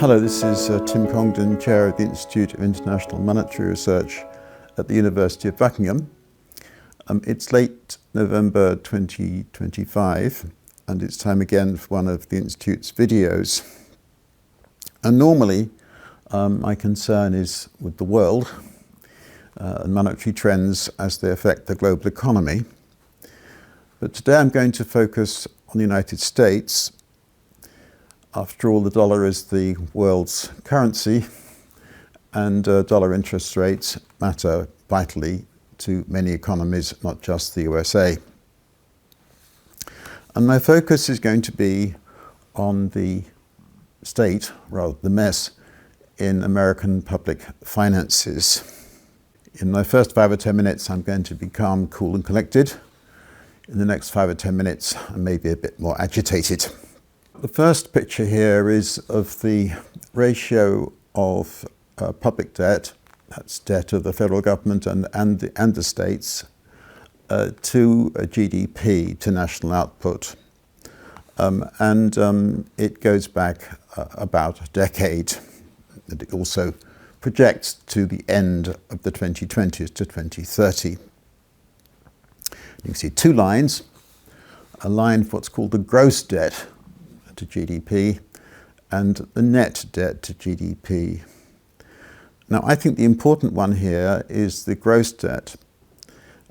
Hello, this is Tim Congdon, Chair of the Institute of International Monetary Research at the University of Buckingham. It's late November 2025, and it's time again for one of the Institute's videos. And normally, my concern is with the world and monetary trends as they affect the global economy. But today I'm going to focus on the United States. After all, the dollar is the world's currency, and dollar interest rates matter vitally to many economies, not just the USA. And my focus is going to be on the state, rather the mess, in American public finances. In my first 5 or 10 minutes, I'm going to be calm, cool, and collected. In the next 5 or 10 minutes, I may be a bit more agitated. The first picture here is of the ratio of public debt, that's debt of the federal government and the states, to GDP, to national output. It goes back about a decade. And it also projects to the end of the 2020s to 2030. You can see two lines, a line for what's called the gross debt to GDP and the net debt to GDP. Now, I think the important one here is the gross debt.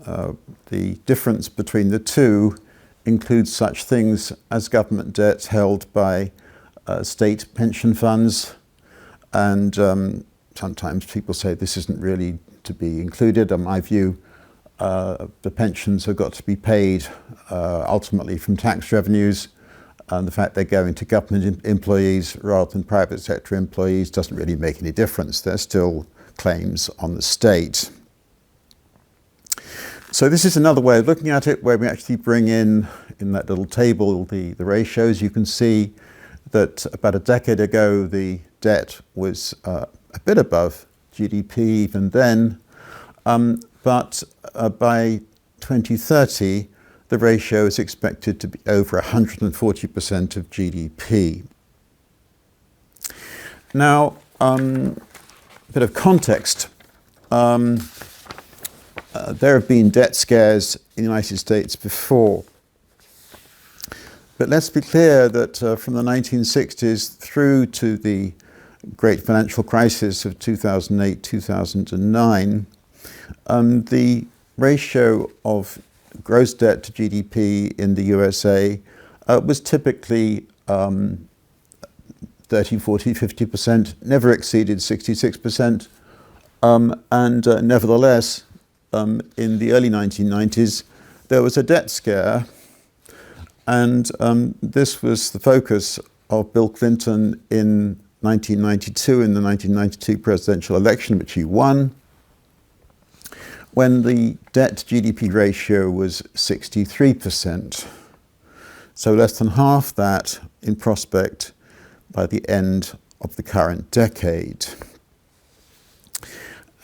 The difference between the two includes such things as government debt held by state pension funds, and sometimes people say this isn't really to be included. In my view, the pensions have got to be paid ultimately from tax revenues, and the fact they're going to government employees rather than private sector employees doesn't really make any difference. They're still claims on the state. So this is another way of looking at it, where we actually bring in that little table, the ratios. You can see that about a decade ago, the debt was a bit above GDP even then, but by 2030, the ratio is expected to be over 140% of GDP. Now, a bit of context. There have been debt scares in the United States before. But let's be clear that from the 1960s through to the great financial crisis of 2008, 2009, the ratio of gross debt to GDP in the USA was typically 30, 40, 50%, never exceeded 66%. Nevertheless, in the early 1990s, there was a debt scare, and this was the focus of Bill Clinton in 1992, in the 1992 presidential election, which he won, when the debt to GDP ratio was 63%. So less than half that in prospect by the end of the current decade.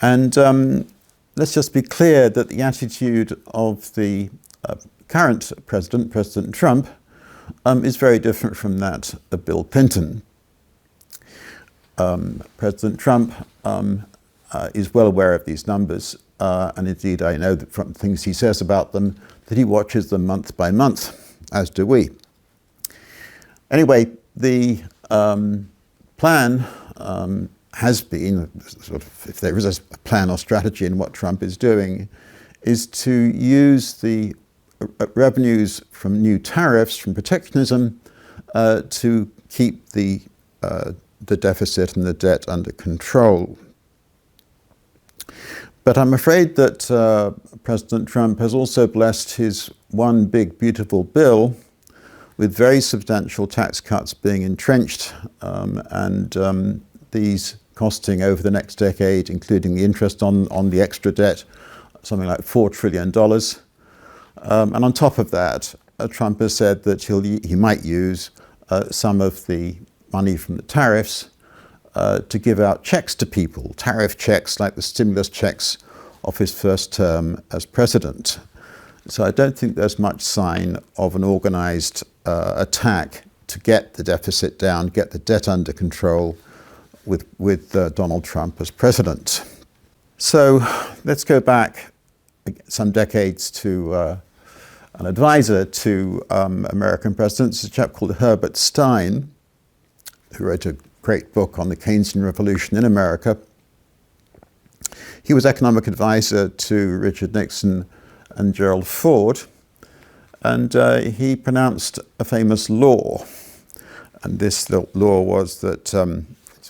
And let's just be clear that the attitude of the current president, President Trump, is very different from that of Bill Clinton. President Trump is well aware of these numbers. And indeed, I know that from things he says about them, that he watches them month by month, as do we. Anyway, the plan has been, sort of, if there is a plan or strategy in what Trump is doing, is to use the revenues from new tariffs, from protectionism, to keep the deficit and the debt under control. But I'm afraid that President Trump has also blessed his one big beautiful bill with very substantial tax cuts being entrenched, and these costing over the next decade, including the interest on the extra debt, something like $4 trillion. And on top of that, Trump has said that he might use some of the money from the tariffs to give out checks to people, tariff checks like the stimulus checks of his first term as president. So I don't think there's much sign of an organized attack to get the deficit down, get the debt under control, with Donald Trump as president. So let's go back some decades to an advisor to American presidents, a chap called Herbert Stein, who wrote a great book on the Keynesian Revolution in America. He was economic advisor to Richard Nixon and Gerald Ford, and he pronounced a famous law. And this law was that, so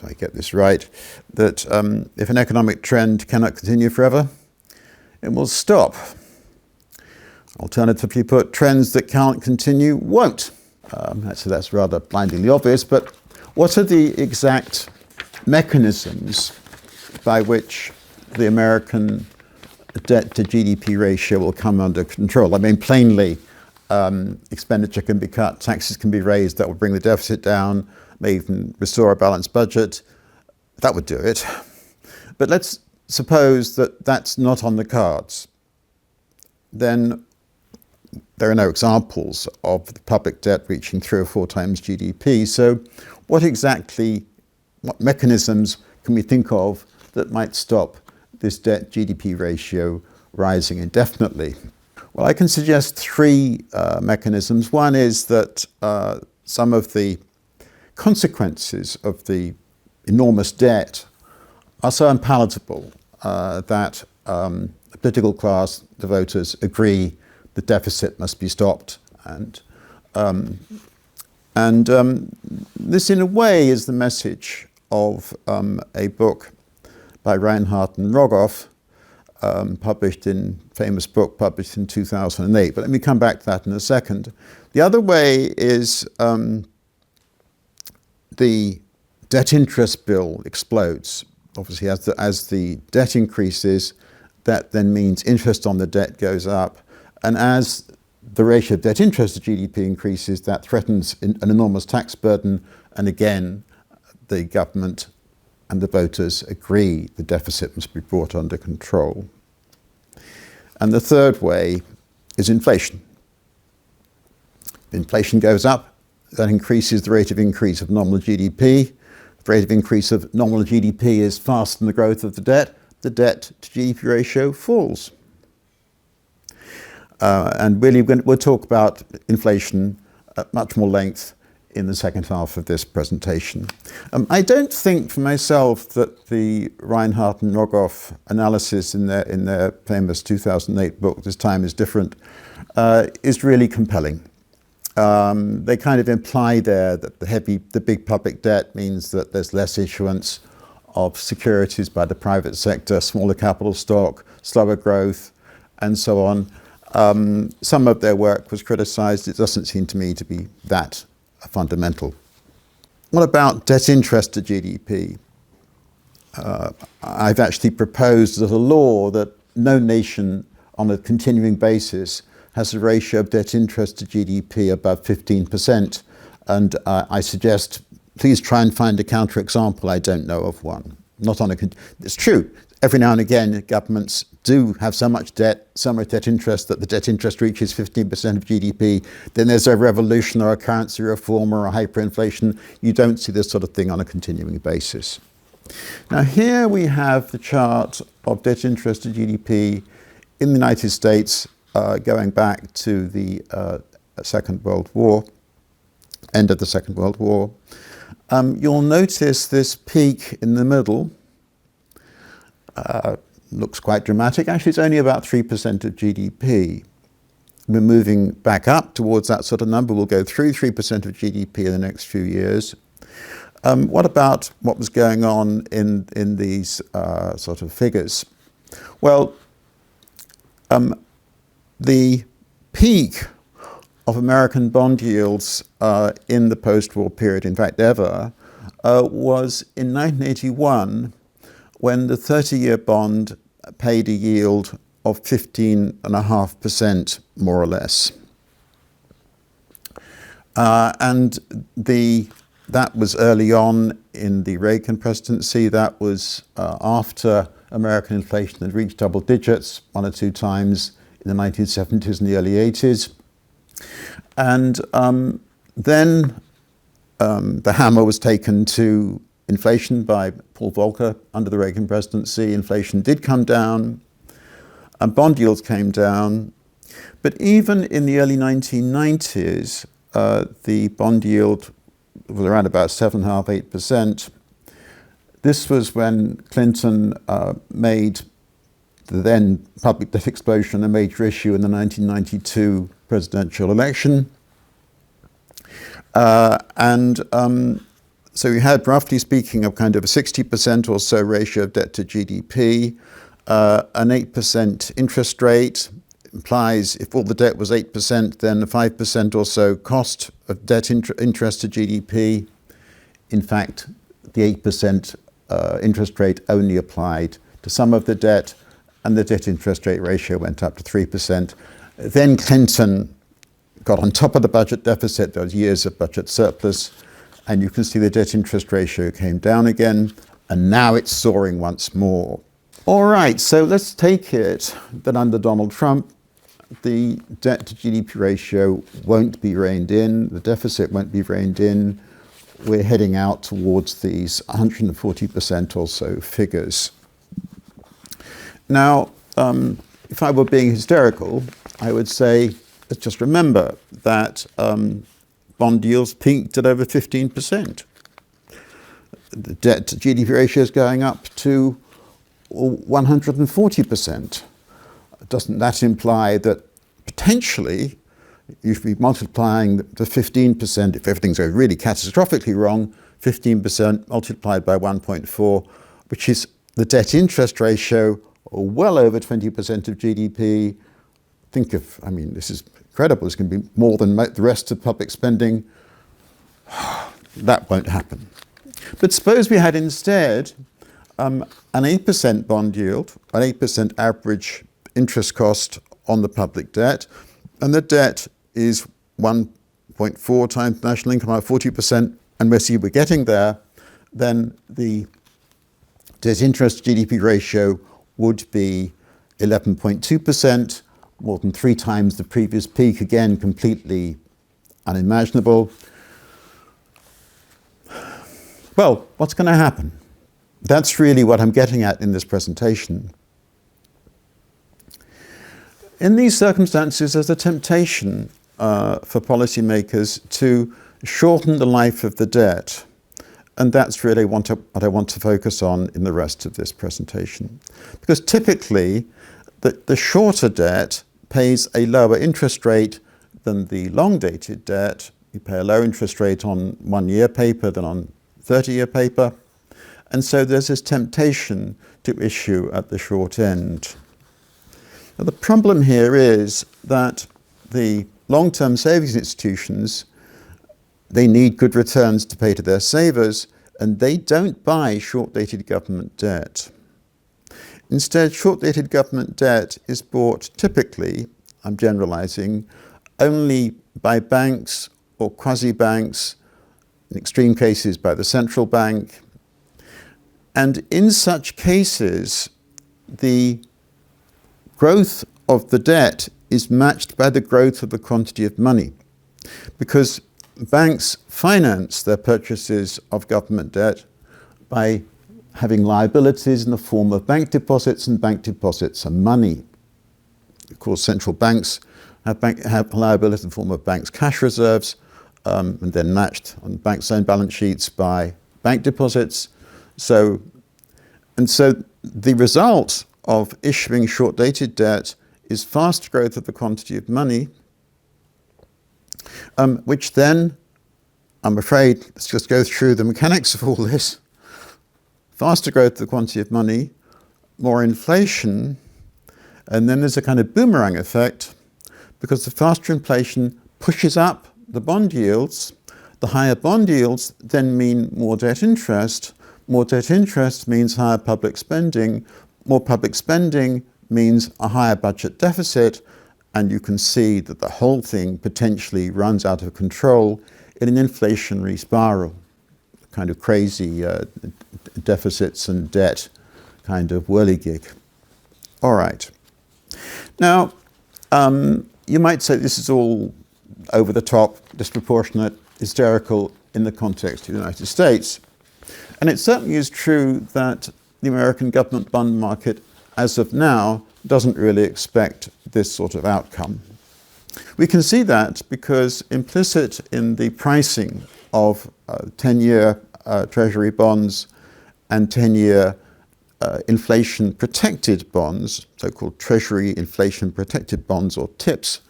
I get this right, that if an economic trend cannot continue forever, it will stop. Alternatively put, trends that can't continue won't. So that's rather blindingly obvious, but what are the exact mechanisms by which the American debt to GDP ratio will come under control? I mean, plainly, expenditure can be cut, taxes can be raised, that will bring the deficit down, may even restore a balanced budget. That would do it. But let's suppose that that's not on the cards. Then there are no examples of the public debt reaching 3 or 4 times GDP. So what mechanisms can we think of that might stop this debt GDP ratio rising indefinitely? Well, I can suggest 3 mechanisms. One is that some of the consequences of the enormous debt are so unpalatable that the political class, the voters, agree the deficit must be stopped. And this, in a way, is the message of a book by Reinhardt and Rogoff, famous book published in 2008. But let me come back to that in a second. The other way is the debt interest bill explodes. Obviously, as the debt increases, that then means interest on the debt goes up. And as the ratio of debt interest to GDP increases, that threatens an enormous tax burden. And again, the government and the voters agree the deficit must be brought under control. And the third way is inflation. Inflation goes up, that increases the rate of increase of nominal GDP. The rate of increase of nominal GDP is faster than the growth of the debt to GDP ratio falls. And really, we'll talk about inflation at much more length in the second half of this presentation. I don't think for myself that the Reinhardt and Rogoff analysis in their famous 2008 book, This Time is Different, is really compelling. They kind of imply there that the big public debt means that there's less issuance of securities by the private sector, smaller capital stock, slower growth, and so on. Some of their work was criticized. It doesn't seem to me to be that fundamental. What about debt interest to GDP? I've actually proposed as a law that no nation on a continuing basis has a ratio of debt interest to GDP above 15%. And I suggest, please try and find a counterexample. I don't know of one. It's true. Every now and again, governments do have so much debt interest that the debt interest reaches 15% of GDP. Then there's a revolution or a currency reform or a hyperinflation. You don't see this sort of thing on a continuing basis. Now here we have the chart of debt interest to GDP in the United States going back to the Second World War, end of the Second World War. You'll notice this peak in the middle. Looks quite dramatic. Actually, it's only about 3% of GDP. We're moving back up towards that sort of number. We'll go through 3% of GDP in the next few years. What about what was going on in these sort of figures? Well, the peak of American bond yields in the post-war period, in fact ever, was in 1981, when the 30-year bond paid a yield of 15.5%, more or less. And that was early on in the Reagan presidency. That was after American inflation had reached double digits 1 or 2 times in the 1970s and the early 80s. And then the hammer was taken to inflation by Paul Volcker under the Reagan presidency. Inflation did come down, and bond yields came down. But even in the early 1990s, the bond yield was around about 7.5%, 8%. This was when Clinton made the then public debt explosion a major issue in the 1992 presidential election. So we had, roughly speaking, a kind of a 60% or so ratio of debt to GDP, an 8% interest rate. Implies if all the debt was 8%, then a 5% or so cost of debt interest to GDP. In fact, the 8% interest rate only applied to some of the debt, and the debt interest rate ratio went up to 3%. Then Clinton got on top of the budget deficit. There was years of budget surplus, and you can see the debt interest ratio came down again, and now it's soaring once more. All right, so let's take it that under Donald Trump, the debt to GDP ratio won't be reined in, the deficit won't be reined in. We're heading out towards these 140% or so figures. Now, if I were being hysterical, I would say, let's just remember that bond yields peaked at over 15%. The debt to GDP ratio is going up to 140%. Doesn't that imply that potentially you should be multiplying the 15%, if everything's going really catastrophically wrong, 15% multiplied by 1.4, which is the debt interest ratio, well over 20% of GDP. Think of, I mean, this is incredible. It's going to be more than the rest of public spending. That won't happen. But suppose we had instead an 8% bond yield, an 8% average interest cost on the public debt, and the debt is 1.4 times national income, about 40%, and we're getting there, then the debt interest GDP ratio would be 11.2%, more than 3 times the previous peak, again, completely unimaginable. Well, what's going to happen? That's really what I'm getting at in this presentation. In these circumstances, there's a temptation for policymakers to shorten the life of the debt. And that's really what I want to focus on in the rest of this presentation. Because typically, the shorter debt pays a lower interest rate than the long-dated debt. You pay a lower interest rate on 1-year paper than on 30-year paper. And so there's this temptation to issue at the short end. Now, the problem here is that the long-term savings institutions, they need good returns to pay to their savers, and they don't buy short-dated government debt. Instead, short-dated government debt is bought typically, I'm generalizing, only by banks or quasi-banks, in extreme cases by the central bank. And in such cases, the growth of the debt is matched by the growth of the quantity of money, because banks finance their purchases of government debt by having liabilities in the form of bank deposits, and bank deposits are money. Of course, central banks have liabilities in the form of banks' cash reserves, and then matched on banks' own balance sheets by bank deposits. So the result of issuing short-dated debt is fast growth of the quantity of money, which then, I'm afraid, let's just go through the mechanics of all this. Faster growth of the quantity of money, more inflation, and then there's a kind of boomerang effect, because the faster inflation pushes up the bond yields. The higher bond yields then mean more debt interest. More debt interest means higher public spending. More public spending means a higher budget deficit, and you can see that the whole thing potentially runs out of control in an inflationary spiral, kind of crazy deficits and debt kind of whirligig. All right. Now, you might say this is all over the top, disproportionate, hysterical in the context of the United States. And it certainly is true that the American government bond market, as of now, doesn't really expect this sort of outcome. We can see that because implicit in the pricing of 10-year Treasury bonds and 10-year inflation-protected bonds, so-called Treasury inflation-protected bonds, or TIPS,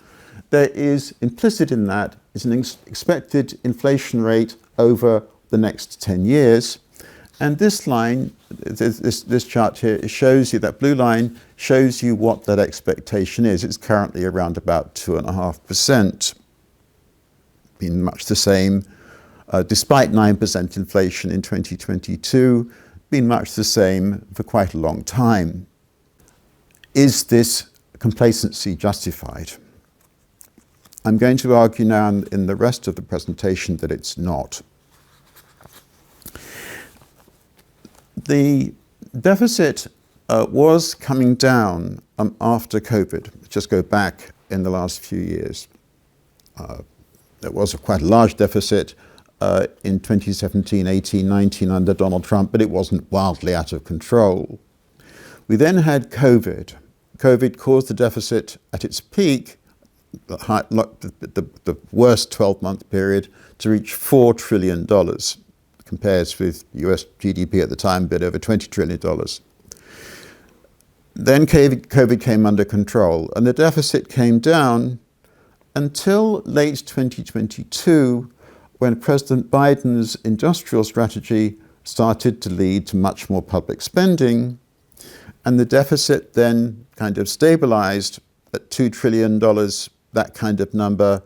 there is implicit in that is an expected inflation rate over the next 10 years. And this line, this chart here, shows you, that blue line shows you what that expectation is. It's currently around about 2.5%, been much the same, despite 9% inflation in 2022, been much the same for quite a long time. Is this complacency justified? I'm going to argue now in the rest of the presentation that it's not. The deficit was coming down after COVID. Just go back in the last few years. There was quite a large deficit in 2017, 18, 19 under Donald Trump, but it wasn't wildly out of control. We then had COVID. COVID caused the deficit at its peak, the worst 12-month period, to reach $4 trillion. Compares with US GDP at the time, a bit over $20 trillion. Then COVID came under control, and the deficit came down until late 2022, when President Biden's industrial strategy started to lead to much more public spending, and the deficit then kind of stabilized at $2 trillion, that kind of number.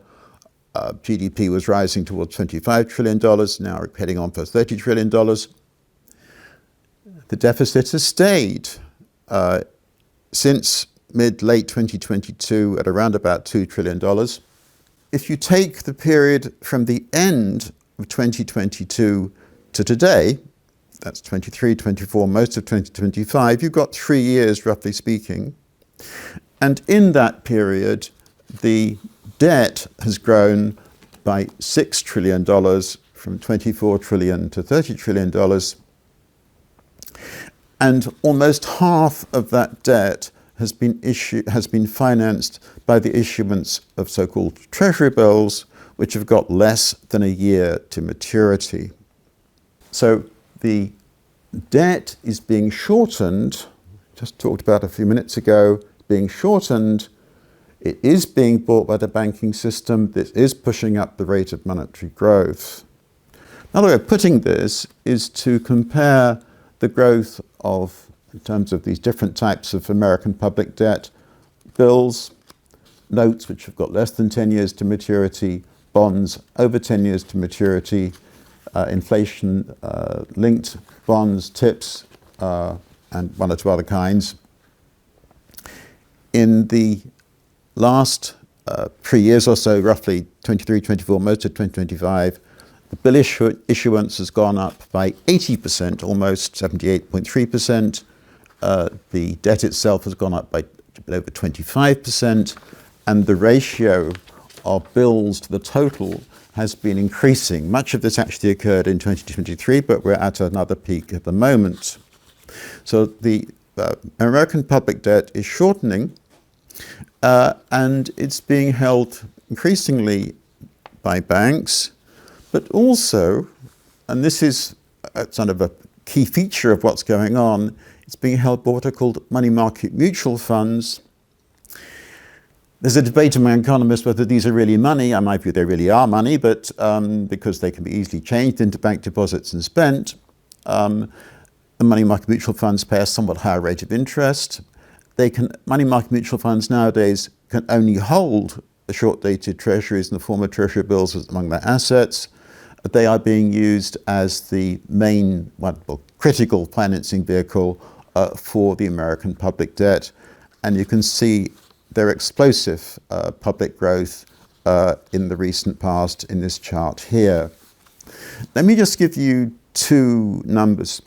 GDP was rising towards $25 trillion, now we're heading on for $30 trillion. The deficit has stayed since mid-late 2022 at around about $2 trillion. If you take the period from the end of 2022 to today, that's 23, 24, most of 2025, you've got 3 years, roughly speaking. And in that period, the debt has grown by $6 trillion, from $24 trillion to $30 trillion. And almost half of that debt has been financed by the issuance of so-called treasury bills, which have got less than a year to maturity. So the debt is being shortened, just talked about a few minutes ago, being shortened. It is being bought by the banking system. This is pushing up the rate of monetary growth. Another way of putting this is to compare the growth of, in terms of these different types of American public debt, bills, notes which have got less than 10 years to maturity, bonds over 10 years to maturity, inflation-linked bonds, TIPS, and one or two other kinds. In the last 3 years or so, roughly 23, 24, most of 2025, the bill issuance has gone up by 80%, almost 78.3%. The debt itself has gone up by over 25%, and the ratio of bills to the total has been increasing. Much of this actually occurred in 2023, but we're at another peak at the moment. So the American public debt is shortening, and it's being held increasingly by banks, but also, and this is sort of a key feature of what's going on, it's being held by what are called money market mutual funds. There's a debate among economists whether these are really money. In my view, they really are money, but because they can be easily changed into bank deposits and spent. The money market mutual funds pay a somewhat higher rate of interest. Money market mutual funds nowadays can only hold the short-dated treasuries and the former treasury bills among their assets. They are being used as the main, critical financing vehicle for the American public debt. And you can see their explosive public growth in the recent past in this chart here. Let me just give you two numbers.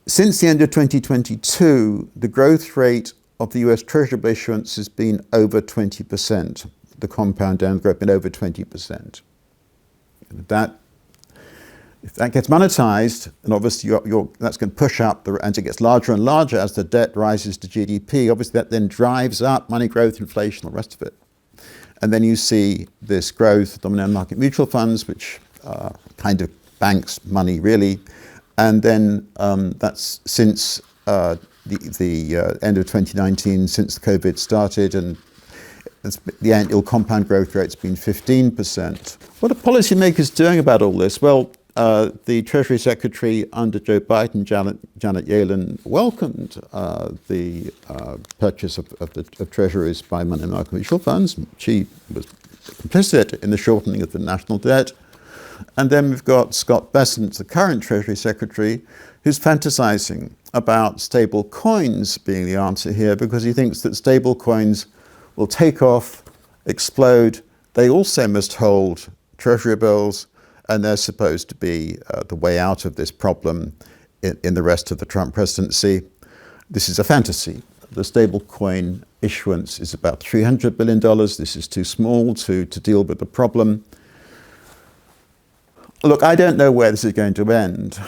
Since the end of 2022, the growth rate of the US Treasury bill issuance has been over 20%. The compound annual growth has been over 20%. That If that gets monetized, and obviously that's going to push up, and it gets larger and larger as the debt rises to GDP, obviously that then drives up money growth, inflation, the rest of it. And then you see this growth, dominant market mutual funds, which kind of banks money really. And then that's since the end of 2019, since COVID started, and the annual compound growth rate's been 15%. What are policymakers doing about all this? Well, the Treasury Secretary under Joe Biden, Janet Yellen, welcomed the purchase of treasuries by money market mutual funds. She was complicit in the shortening of the national debt. And then we've got Scott Bessent, the current Treasury Secretary, who's fantasizing about stable coins being the answer here because he thinks that stable coins will take off, explode. They also must hold treasury bills, and they're supposed to be the way out of this problem in the rest of the Trump presidency. This is a fantasy. The stablecoin issuance is about $300 billion. This is too small to deal with the problem. Look, I don't know where this is going to end.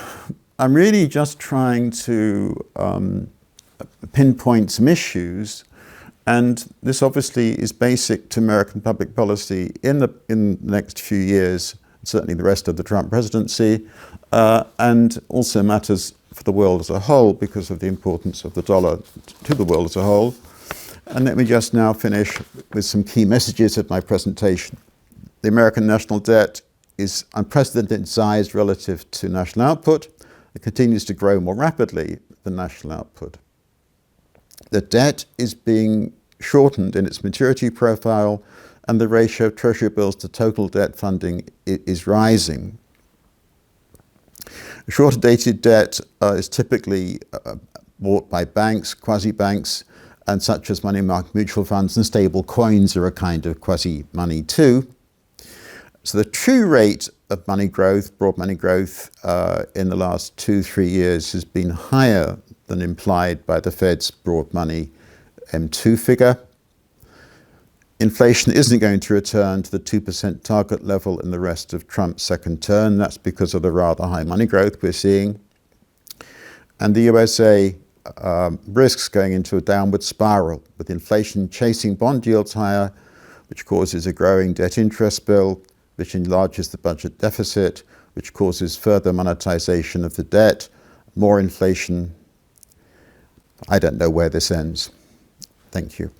I'm really just trying to pinpoint some issues, and this obviously is basic to American public policy in the next few years, certainly the rest of the Trump presidency, and also matters for the world as a whole because of the importance of the dollar to the world as a whole. And let me just now finish with some key messages of my presentation. The American national debt is unprecedented in size relative to national output. It continues to grow more rapidly than national output. The debt is being shortened in its maturity profile, and the ratio of treasury bills to total debt funding is rising. Shorter dated debt is typically bought by banks, quasi-banks, and such as money market mutual funds, and stable coins are a kind of quasi-money too. So the true rate of money growth, broad money growth, in the last 2-3 years has been higher than implied by the Fed's broad money M2 figure. Inflation isn't going to return to the 2% target level in the rest of Trump's second term. That's because of the rather high money growth we're seeing. And the USA risks going into a downward spiral, with inflation chasing bond yields higher, which causes a growing debt interest bill, which enlarges the budget deficit, which causes further monetization of the debt, more inflation. I don't know where this ends. Thank you.